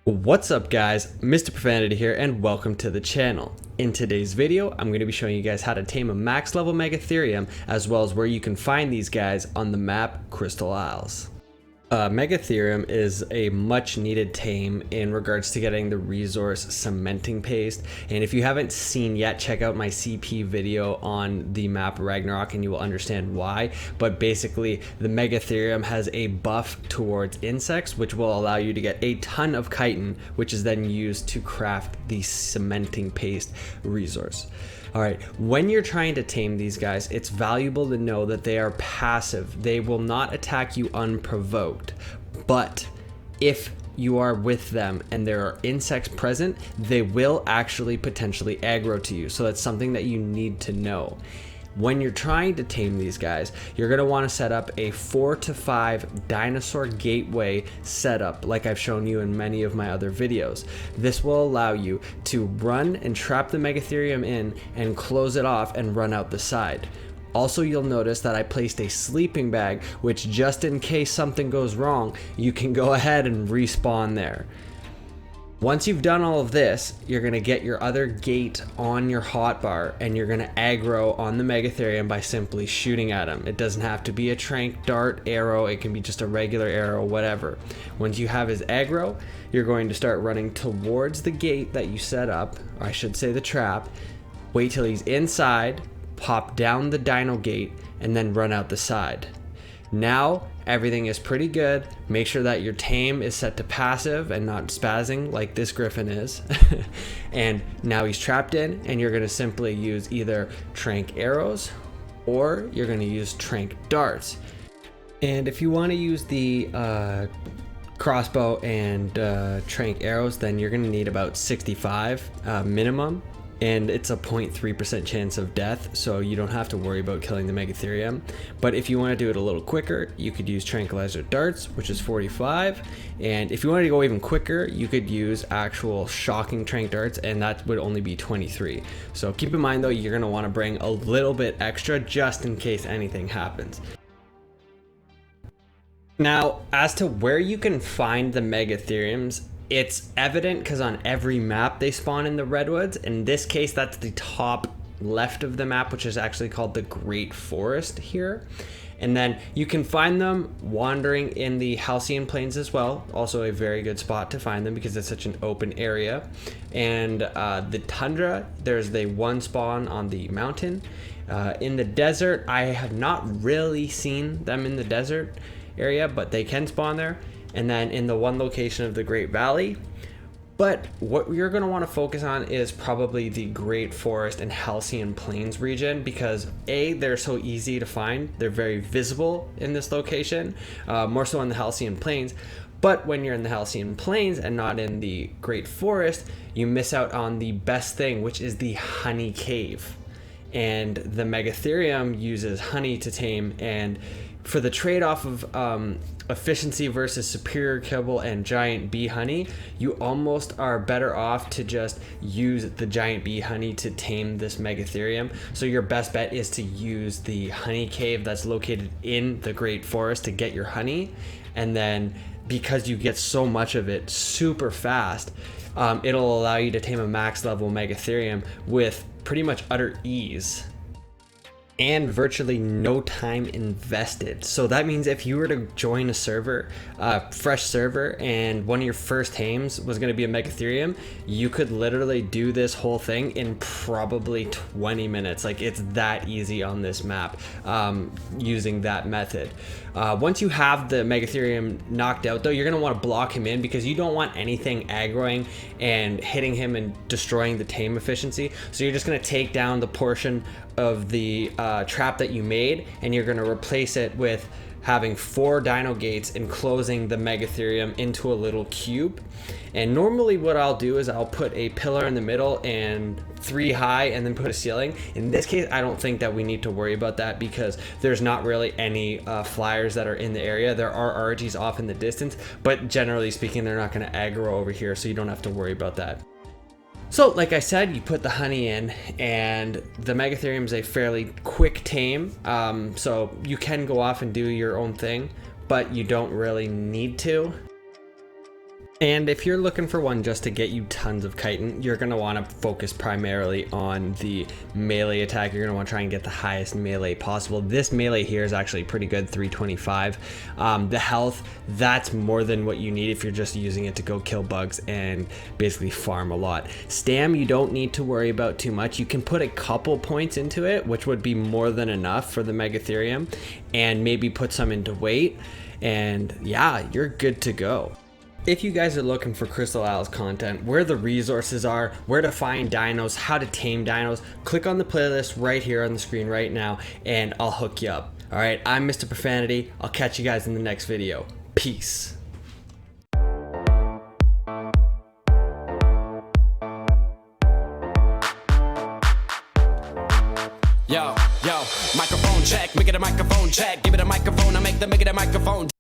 What's up guys, Mr. Profanity here and welcome to the channel. In today's video, I'm going to be showing you guys how to tame a max level Megatherium as well as where you can find these guys on the map Crystal Isles. Megatherium is a much needed tame in regards to getting the resource cementing paste, and if you haven't seen yet, check out my CP video on the map Ragnarok and you will understand why. But basically the Megatherium has a buff towards insects which will allow you to get a ton of chitin, which is then used to craft the cementing paste resource. Alright, when you're trying to tame these guys, it's valuable to know that they are passive. They will not attack you unprovoked, but if you are with them and there are insects present, they will actually potentially aggro to you. So that's something that you need to know. When you're trying to tame these guys, you're going to want to set up a 4 to 5 dinosaur gateway setup like I've shown you in many of my other videos. This will allow you to run and trap the Megatherium in and close it off and run out the side. Also, you'll notice that I placed a sleeping bag, which just in case something goes wrong, you can go ahead and respawn there. Once you've done all of this, you're going to get your other gate on your hotbar and you're going to aggro on the Megatherium by simply shooting at him. It doesn't have to be a trank dart arrow, it can be just a regular arrow, whatever. Once you have his aggro, you're going to start running towards the gate that you set up, or I should say the trap. Wait till he's inside, pop down the dino gate, and then run out the side. Now everything is pretty good. Make sure that your tame is set to passive and not spazzing like this griffin is. And now he's trapped in, and you're going to simply use either trank arrows or you're going to use trank darts. And if you want to use the crossbow and trank arrows, then you're going to need about 65 minimum. And it's a 0.3% chance of death, so you don't have to worry about killing the Megatherium. But if you want to do it a little quicker, you could use tranquilizer darts, which is 45. And if you wanted to go even quicker, you could use actual shocking trank darts, and that would only be 23. So keep in mind though, you're going to want to bring a little bit extra just in case anything happens. Now, as to where you can find the Megatheriums, it's evident because on every map they spawn in the redwoods. In this case, that's the top left of the map, which is actually called the Great Forest here. And then you can find them wandering in the Halcyon Plains as well. Also a very good spot to find them because it's such an open area. And the tundra, there's the one spawn on the mountain. In the desert, I have not really seen them in the desert area, but they can spawn there. And then in the one location of the Great Valley. But what you're going to want to focus on is probably the Great Forest and Halcyon Plains region, because A, they're so easy to find, they're very visible in this location, more so in the Halcyon Plains. But when you're in the Halcyon Plains and not in the Great Forest, you miss out on the best thing, which is the honey cave. And the Megatherium uses honey to tame, and for the trade-off of efficiency versus superior kibble and giant bee honey, you almost are better off to just use the giant bee honey to tame this Megatherium. So your best bet is to use the honey cave that's located in the Great Forest to get your honey, and then because you get so much of it super fast, it'll allow you to tame a max level Megatherium with pretty much utter ease and virtually no time invested. So that means if you were to join a server, fresh server, and one of your first tames was going to be a Megatherium, you could literally do this whole thing in probably 20 minutes. Like, it's that easy on this map using that method. Once you have the Megatherium knocked out though, you're going to want to block him in because you don't want anything aggroing and hitting him and destroying the tame efficiency. So you're just going to take down the portion of the trap that you made, and you're going to replace it with having 4 dino gates and closing the Megatherium into a little cube. And normally what I'll do is I'll put a pillar in the middle and 3 high and then put a ceiling. In this case, I don't think that we need to worry about that because there's not really any flyers that are in the area. There are RGs off in the distance, but generally speaking, they're not going to aggro over here, so you don't have to worry about that. So like I said, you put the honey in, and the Megatherium is a fairly quick tame, so you can go off and do your own thing, but you don't really need to. And if you're looking for one just to get you tons of chitin, you're going to want to focus primarily on the melee attack. You're going to want to try and get the highest melee possible. This melee here is actually pretty good, 325. The health, that's more than what you need if you're just using it to go kill bugs and basically farm a lot. Stam, you don't need to worry about too much. You can put a couple points into it, which would be more than enough for the Megatherium, and maybe put some into weight, and yeah, you're good to go. If you guys are looking for Crystal Isles content, where the resources are, where to find dinos, how to tame dinos, click on the playlist right here on the screen right now and I'll hook you up. Alright, I'm Mr. Profanity. I'll catch you guys in the next video. Peace. Yo, microphone check, make it a microphone check, give it a microphone, I make the microphone.